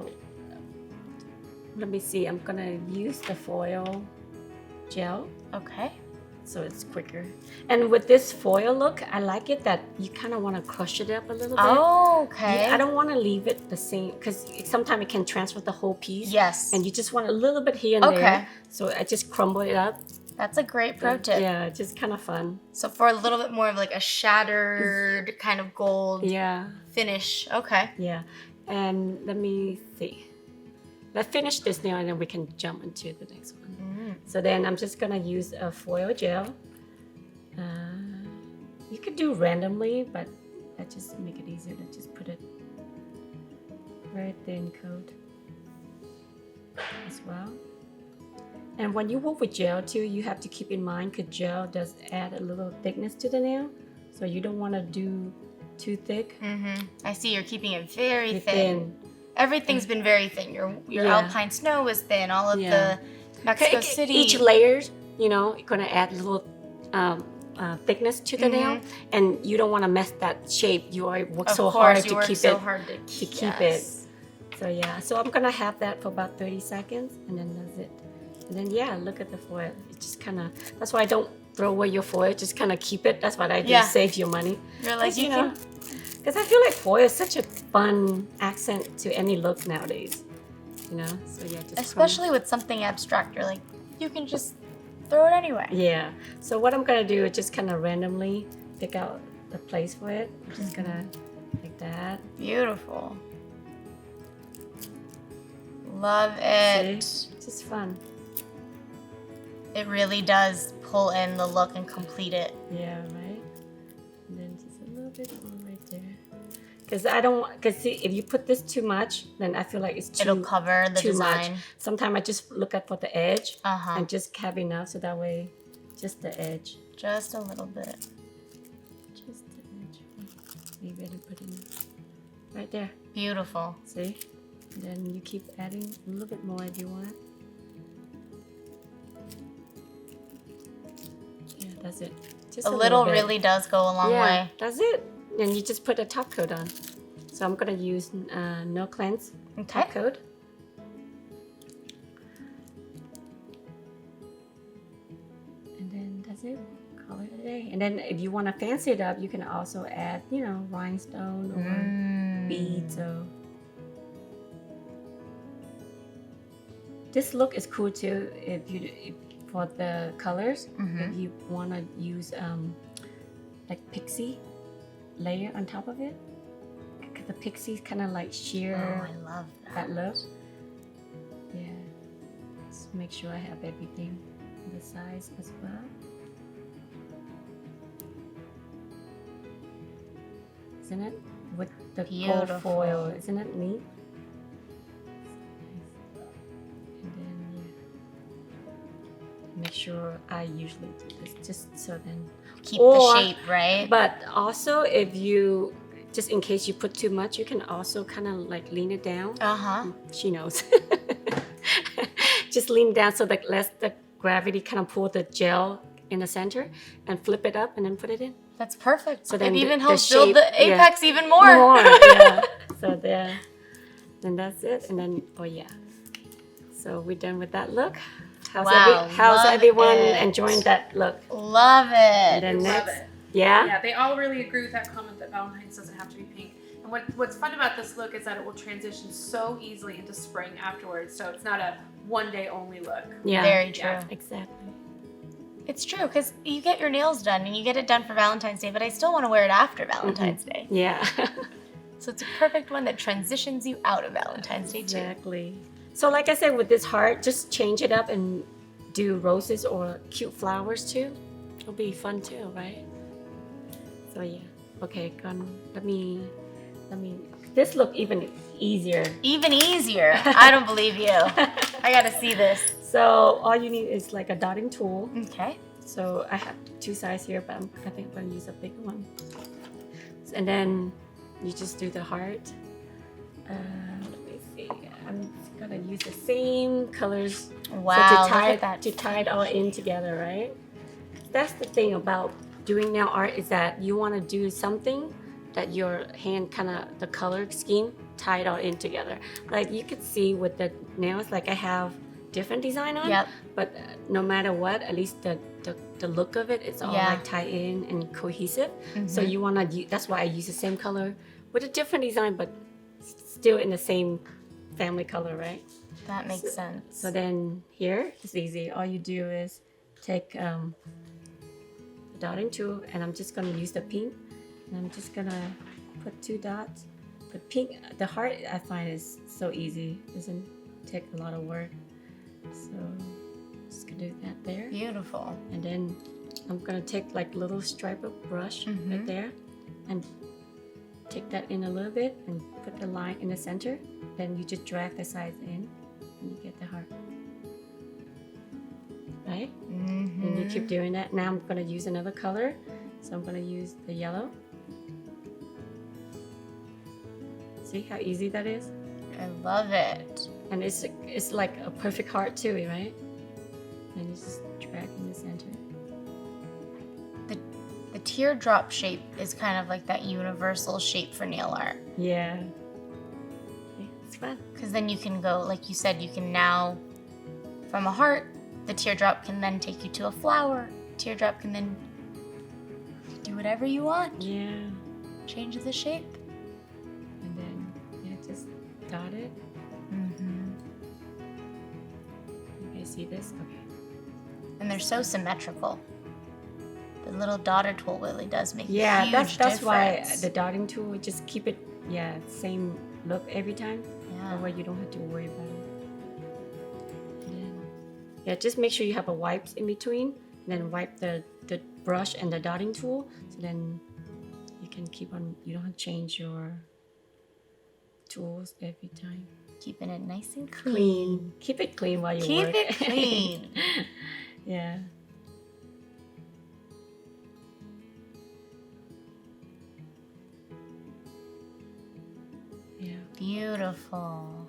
B: let me see. I'm gonna use the foil gel
A: Okay.
B: so it's quicker. And with this foil look, I like it that you kind of want to crush it up a little bit.
A: Oh, okay.
B: I don't want to leave it the same because sometimes it can transfer the whole piece.
A: Yes.
B: And you just want a little bit here and
A: Okay.
B: there. So I just crumble it up.
A: That's a great pro tip.
B: Yeah, just kind of fun.
A: So for a little bit more of like a shattered kind of gold
B: Yeah.
A: finish. Okay.
B: Yeah. And let me see. Let's finish this now and then we can jump into the next one. So then I'm just gonna use a foil gel. You could do randomly, but I just make it easier to just put it very thin coat as well. And when you work with gel too, you have to keep in mind because gel does add a little thickness to the nail. So you don't want to do too thick.
A: I see you're keeping it very
B: Be
A: thin. Everything's been very thin. Your
B: Yeah.
A: Alpine Snow is thin. All of
B: Yeah.
A: the Mexico City.
B: Each layer, you know, you're gonna add a little thickness to the nail, and you don't want to mess that shape. You already work
A: Of
B: so
A: course,
B: hard
A: you
B: to
A: work
B: keep
A: so
B: it.
A: hard to
B: keep
A: yes.
B: it. So yeah, so I'm gonna have that for about 30 seconds, and then that's it. And then yeah, look at the foil. It just kind of. That's why I don't throw away your foil. Just kind of keep it. That's what I do.
A: Yeah.
B: Save your money.
A: You're like, you
B: know, because I feel like foil is such a fun accent to any look nowadays. You know, so yeah, just
A: especially with something abstract, you're like, you can just throw it anyway.
B: Yeah. So what I'm gonna do is just kind of randomly pick out the place for it. I'm just gonna like that.
A: Beautiful. Love it.
B: See? Just fun.
A: It really does pull in the look and complete it.
B: Yeah. Right. And then just a little bit more right there. Because I don't. Because see, if you put this too much, then I feel like it's too.
A: It'll cover the
B: too
A: design.
B: much. Sometimes I just look at for the edge
A: Uh-huh.
B: and just have enough, so that way, just the edge.
A: Just a little bit.
B: Just the edge. Maybe I didn't put in right there.
A: Beautiful.
B: See? And then you keep adding a little bit more if you want. Yeah, that's it. Just
A: A little
B: bit.
A: really does go a long
B: Yeah,
A: way.
B: that's it. And you just put a top coat on. So I'm gonna use no cleanse top
A: Okay.
B: coat. And then that's it. Call it a day. And then if you want to fancy it up, you can also add, you know, rhinestone or beads. So this look is cool too. For the colors, if you want to use like pixie layer on top of it, because the pixies kind of like sheer
A: Oh, I love that.
B: that look. Yeah, just make sure I have everything the size as well. Isn't it? With the gold
A: Beautiful.
B: foil, isn't it neat? And then yeah, make sure I usually do this just so then.
A: Keep
B: Or-
A: the shape, right?
B: But also, if you just in case you put too much, you can also kind of like lean it down.
A: Uh-huh.
B: She knows. Just lean down so that lets the gravity kind of pull the gel in the center and flip it up and then put it in.
A: That's perfect.
B: So
A: It
B: then
A: even
B: the
A: helps build
B: shape-
A: the
B: yeah.
A: apex even more.
B: Yeah. So there. Then that's it. And then, oh yeah. So we're done with that look. How's,
A: Wow,
B: how's
A: love
B: everyone
A: it.
B: enjoying that look?
A: Love
B: And
A: it.
B: then
C: Love
B: next.
C: it.
B: Yeah?
C: Yeah, they all really agree with that comment that Valentine's doesn't have to be pink. And what's fun about this look is that it will transition so easily into spring afterwards. So it's not a one day only look.
B: Yeah.
A: Very true.
C: Yeah.
B: Exactly.
A: It's true, because you get your nails done and you get it done for Valentine's Day, but I still want to wear it after Valentine's Day.
B: Yeah.
A: So it's a perfect one that transitions you out of Valentine's Day too.
B: Exactly. So like I said, with this heart, just change it up and do roses or cute flowers too. It'll be fun too, right? So yeah. Okay, let me. This look even easier.
A: Even easier. I don't believe you. I gotta see this.
B: So all you need is like a dotting tool.
A: Okay.
B: So I have 2 sizes here, but I think I'm gonna use a bigger one. And then you just do the heart. Let me see. I'm gonna use the same colors.
A: Wow,
B: So
A: look at that.
B: to tie it all in together, right? That's the thing about doing nail art is that you want to do something that your hand kind of the color scheme tie it all in together. Like you could see with the nails, like I have different design on.
A: Yep.
B: But no matter what, at least the look of it, it's all
A: Yeah.
B: like tie in and cohesive.
A: Mm-hmm.
B: So you want to. That's why I use the same color with a different design, but still in the same family color, right?
A: That makes sense.
B: So then here it's easy. All you do is take the dotting tool, and I'm just gonna use the pink, and I'm just gonna put 2 dots. The pink, the heart, I find is so easy. Doesn't take a lot of work. So just gonna do that there.
A: Beautiful.
B: And then I'm gonna take like little stripe of brush right there, and take that in a little bit, and put the line in the center. Then you just drag the sides in, and you get the heart. Right? And you keep doing that. Now I'm gonna use another color, so I'm gonna use the yellow. See how easy that is?
A: I love it.
B: And it's like a perfect heart too, right? And you just drag in the center.
A: The teardrop shape is kind of like that universal shape for nail art.
B: Yeah. It's fun.
A: Because then you can go, like you said, you can now, from a heart, the teardrop can then take you to a flower. Teardrop can then do whatever you want.
B: Yeah.
A: Change the shape.
B: And then just dot it. You guys see this? Okay.
A: And they're so symmetrical. The little daughter tool really does make a
B: Yeah,
A: huge
B: that's
A: difference.
B: why the dotting tool, just keep it same look every time.
A: Yeah.
B: That way you don't have to worry about it. And then, just make sure you have a wipes in between. And then wipe the brush and the dotting tool. So then you can keep on. You don't have to change your tools every time.
A: Keeping it nice and
B: Clean. Keep it clean while you
A: Keep
B: work.
A: it clean.
B: Yeah. Yeah.
A: Beautiful.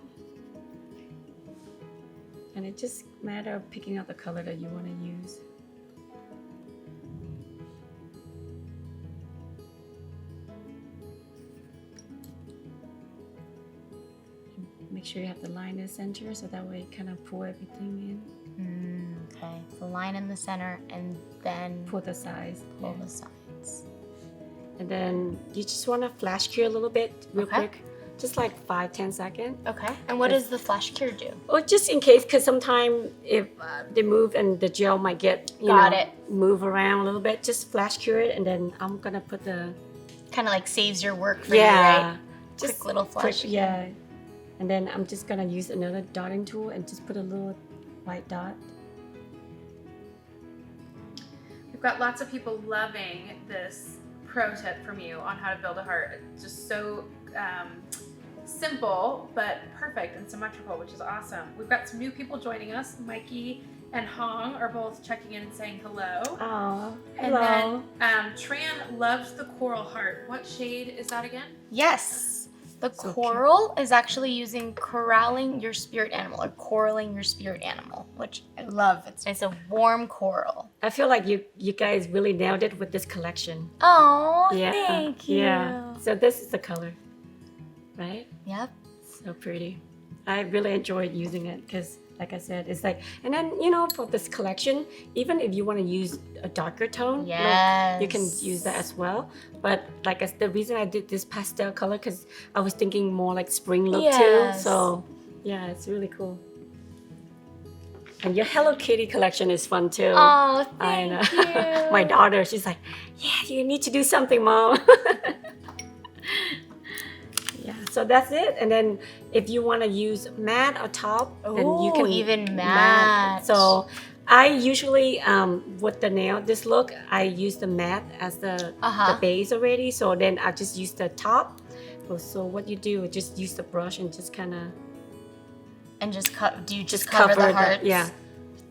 B: And it just matter of picking out the color that you want to use. Make sure you have the line in the center, so that way you kind of pull everything in.
A: Okay. The line in the center, and then
B: Pull the sides.
A: pull
B: Yeah.
A: the sides.
B: And then you just want to flash cure a little bit, real
A: Okay.
B: quick. Just like 5-10 seconds.
A: Okay. And what does the flash cure do?
B: Or just in case, because sometimes if they move and the gel might get,
A: Got it.
B: move around a little bit, just flash cure it, and then I'm gonna put the
A: Kind of like saves your work for you, right?
B: just
A: Quick little flash.
B: yeah. And then I'm just gonna use another dotting tool and just put a little white dot.
C: We've got lots of people loving this pro tip from you on how to build a heart. It's just so simple, but perfect and symmetrical, which is awesome. We've got some new people joining us. Mikey and Hong are both checking in and saying hello.
B: Oh,
C: And
B: hello.
C: then Tran loves the coral heart. What shade is that again?
A: Yes. The
B: So
A: coral is actually using corralling your spirit animal or coraling your spirit animal, which I love. It's a warm coral.
B: I feel like you guys really nailed it with this collection.
A: Oh,
B: Yeah.
A: thank you.
B: Yeah. So this is the color, right?
A: Yep.
B: So pretty. I really enjoyed using it because, like I said, it's like, and then for this collection, even if you want to use a darker tone, you can use that as well. But like the reason I did this pastel color because I was thinking more like spring look
A: Yes.
B: too. So yeah, it's really cool. And your Hello Kitty collection is fun too.
A: Oh,
B: I
A: thank
B: know.
A: you.
B: My daughter, she's like, yeah, you need to do something, Mom. Yeah, so that's it. And then if you want to use matte or top, then you
A: Ooh,
B: can
A: even matte.
B: So I usually, with the nail, this look, I use the matte as the base already. So then I just use the top. So what you do is just use the brush and just kind of.
A: And just do you just cover the hearts?
B: Yeah,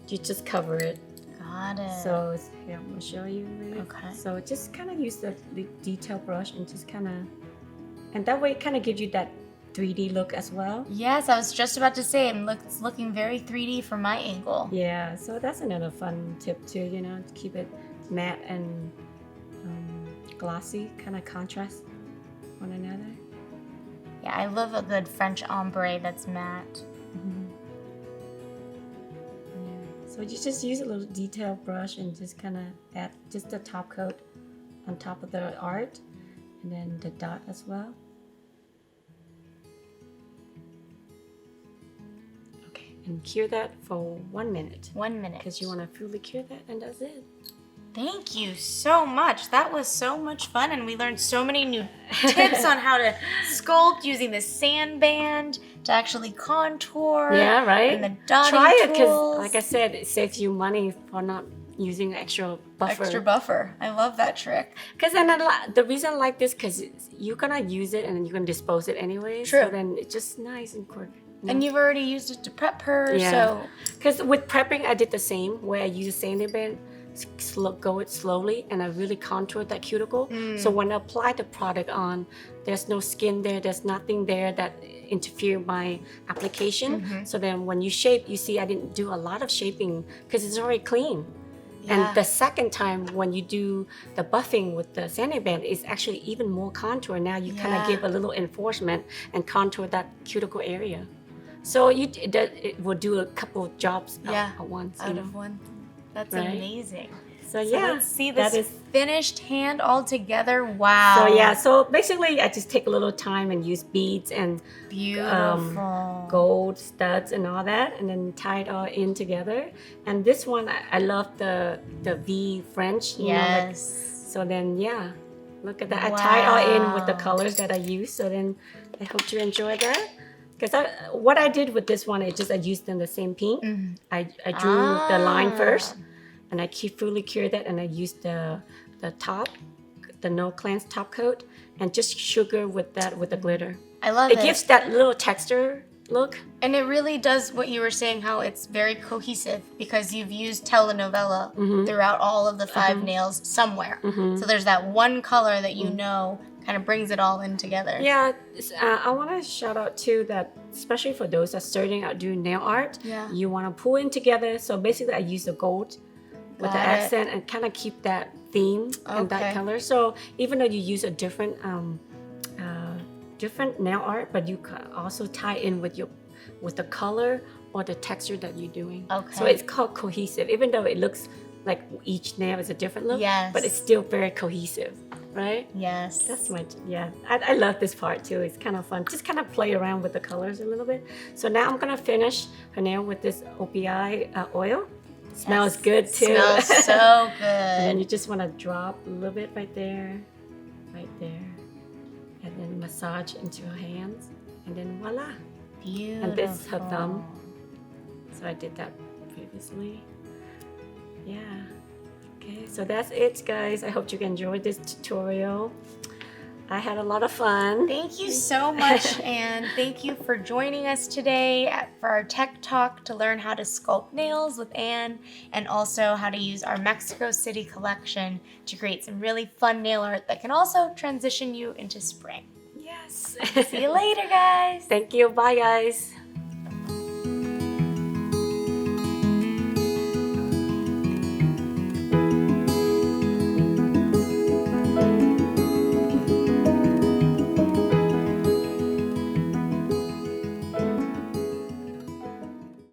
B: you just cover it.
A: Got it.
B: So here, I'm gonna show you. Really.
A: Okay.
B: So just kind of use the detail brush and just kind of, and that way it kind of gives you that 3D look as well.
A: Yes, I was just about to say it's looking very 3D from my angle.
B: Yeah, so that's another fun tip too. You know, to keep it matte and glossy, kind of contrast one another.
A: Yeah, I love a good French ombre that's matte.
B: So you just use a little detail brush and just kind of add just the top coat on top of the art, and then the dot as well. Okay, and cure that for 1 minute.
A: 1 minute.
B: Because you want to fully cure that, and that's it.
A: Thank you so much. That was so much fun, and we learned so many new tips on how to sculpt using the sand band to actually contour.
B: Yeah, right?
A: And the dotting
B: Try it, because
A: tools.
B: like I said, it saves you money for not using extra buffer.
A: Extra buffer. I love that trick.
B: Because then the reason I like this, because you're going to use it and then you're going to dispose it anyway.
A: True.
B: So then it's just nice and quick.
A: And you've already used it to prep her,
B: Yeah.
A: so...
B: Because with prepping, I did the same, where I use a sanding band, go it slowly, and I really contoured that cuticle. So when I apply the product on, there's no skin there, there's nothing there that interfere my application. So then when you shape, you see I didn't do a lot of shaping because it's already clean.
A: Yeah.
B: And the second time when you do the buffing with the sanding band, it's actually even more contour. Now you kind of give a little enforcement and contour that cuticle area. So it will do a couple of jobs at once.
A: Out of one. That's
B: Right?
A: amazing.
B: So yeah,
A: let's see this finished hand all together. Wow.
B: So yeah, so basically I just take a little time and use beads and
A: Beautiful.
B: gold studs and all that, and then tie it all in together. And this one, I love the V French. You know, like, so then yeah, look at that. I tie it all in with the colors that I use. So then I hope you enjoy that. Because what I did with this one is just I used in the same pink. I drew the line first, and I fully cured that, and I used the top, the no cleanse top coat, and just sugar with the glitter.
A: I love it.
B: It gives that little texture look.
A: And it really does what you were saying, how it's very cohesive because you've used telenovela throughout all of the 5 nails somewhere. So there's that one color that you know kind of brings it all in together.
B: Yeah, I want to shout out too that especially for those that are starting out doing nail art, you want to pull in together. So basically I use the gold with the accent and kind of keep that theme and that color. So even though you use a different nail art, but you can also tie in with the color or the texture that you're doing. So it's called cohesive, even though it looks like each nail is a different look, but it's still very cohesive. Right?
A: Yes.
B: That's I love this part too. It's kind of fun. Just kind of play around with the colors a little bit. So now I'm gonna finish her nail with this OPI oil. Smells good too.
A: Smells so good.
B: And then you just want to drop a little bit right there, and then massage into her hands, and then voila.
A: Beautiful.
B: And this is her thumb. So I did that previously. Yeah. Okay, so that's it, guys. I hope you enjoyed this tutorial. I had a lot of fun.
A: Thank you so much, and thank you for joining us today for our tech talk to learn how to sculpt nails with Ann, and also how to use our Mexico City collection to create some really fun nail art that can also transition you into spring.
B: Yes.
A: See you later, guys.
B: Thank you. Bye, guys.